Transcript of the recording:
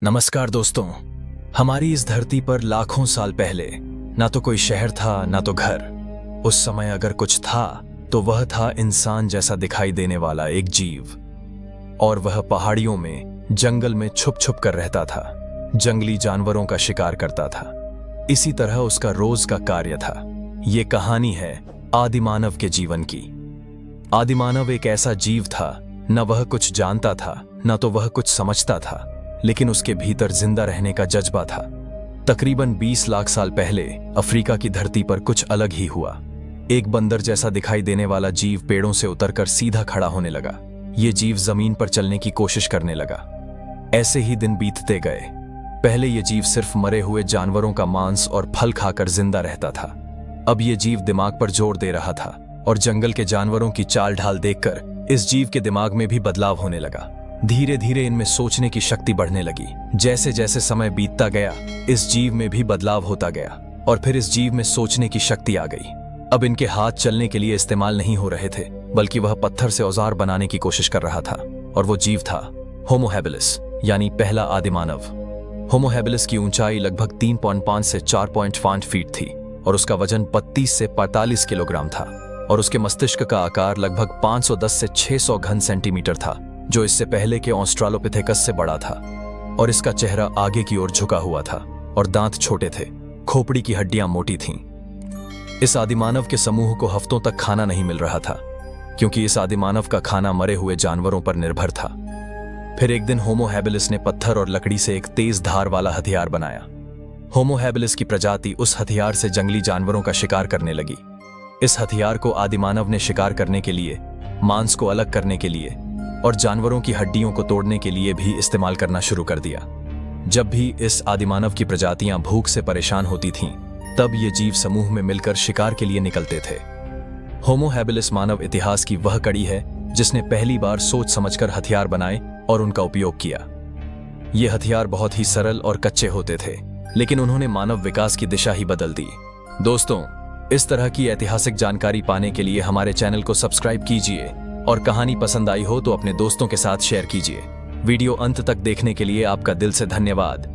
नमस्कार दोस्तों। हमारी इस धरती पर लाखों साल पहले ना तो कोई शहर था ना तो घर। उस समय अगर कुछ था तो वह था इंसान जैसा दिखाई देने वाला एक जीव, और वह पहाड़ियों में जंगल में छुप छुप कर रहता था, जंगली जानवरों का शिकार करता था। इसी तरह उसका रोज का कार्य था। ये कहानी है आदिमानव के जीवन की। आदिमानव एक ऐसा जीव था, न वह कुछ जानता था न तो वह कुछ समझता था, लेकिन उसके भीतर जिंदा रहने का जज्बा था। तकरीबन 20 लाख साल पहले अफ्रीका की धरती पर कुछ अलग ही हुआ। एक बंदर जैसा दिखाई देने वाला जीव पेड़ों से उतरकर सीधा खड़ा होने लगा। ये जीव जमीन पर चलने की कोशिश करने लगा। ऐसे ही दिन बीतते गए। पहले ये जीव सिर्फ मरे हुए जानवरों का मांस और फल खाकर जिंदा रहता था। अब ये जीव दिमाग पर जोर दे रहा था, और जंगल के जानवरों की चाल ढाल देखकर इस जीव के दिमाग में भी बदलाव होने लगा। धीरे धीरे इनमें सोचने की शक्ति बढ़ने लगी। जैसे जैसे समय बीतता गया, इस जीव में भी बदलाव होता गया, और फिर इस जीव में सोचने की शक्ति आ गई। अब इनके हाथ चलने के लिए इस्तेमाल नहीं हो रहे थे, बल्कि वह पत्थर से औजार बनाने की कोशिश कर रहा था। और वो जीव था होमो हैबिलिस, यानी पहला आदिमानव। होमो हैबिलिस की ऊंचाई लगभग 3.5 से 4.5 फीट थी, और उसका वजन 32 से 45 किलोग्राम था, और उसके मस्तिष्क का आकार लगभग 510 से 600 घन सेंटीमीटर था, जो इससे पहले के ऑस्ट्रालोपिथेकस से बड़ा था। और इसका चेहरा आगे की ओर झुका हुआ था, और दांत छोटे थे। खोपड़ी की हड्डियां मोटी थीं। इस आदिमानव के समूह को हफ्तों तक खाना नहीं मिल रहा था, क्योंकि इस आदिमानव का खाना मरे हुए जानवरों पर निर्भर था। फिर एक दिन होमो हैबिलिस ने पत्थर और लकड़ी से एक तेज धार वाला हथियार बनाया। होमो हैबिलिस की प्रजाति उस हथियार से जंगली जानवरों का शिकार करने लगी। इस हथियार को आदिमानव ने शिकार करने के लिए, मांस को अलग करने के लिए और जानवरों की हड्डियों को तोड़ने के लिए भी इस्तेमाल करना शुरू कर दिया। जब भी इस आदिमानव की प्रजातियां भूख से परेशान होती थीं, तब ये जीव समूह में मिलकर शिकार के लिए निकलते थे। होमो हैबिलिस मानव इतिहास की वह कड़ी है जिसने पहली बार सोच समझकर हथियार बनाए और उनका उपयोग किया। ये हथियार बहुत ही सरल और कच्चे होते थे, लेकिन उन्होंने मानव विकास की दिशा ही बदल दी। दोस्तों, इस तरह की ऐतिहासिक जानकारी पाने के लिए हमारे चैनल को सब्सक्राइब कीजिए, और कहानी पसंद आई हो तो अपने दोस्तों के साथ शेयर कीजिए। वीडियो अंत तक देखने के लिए आपका दिल से धन्यवाद।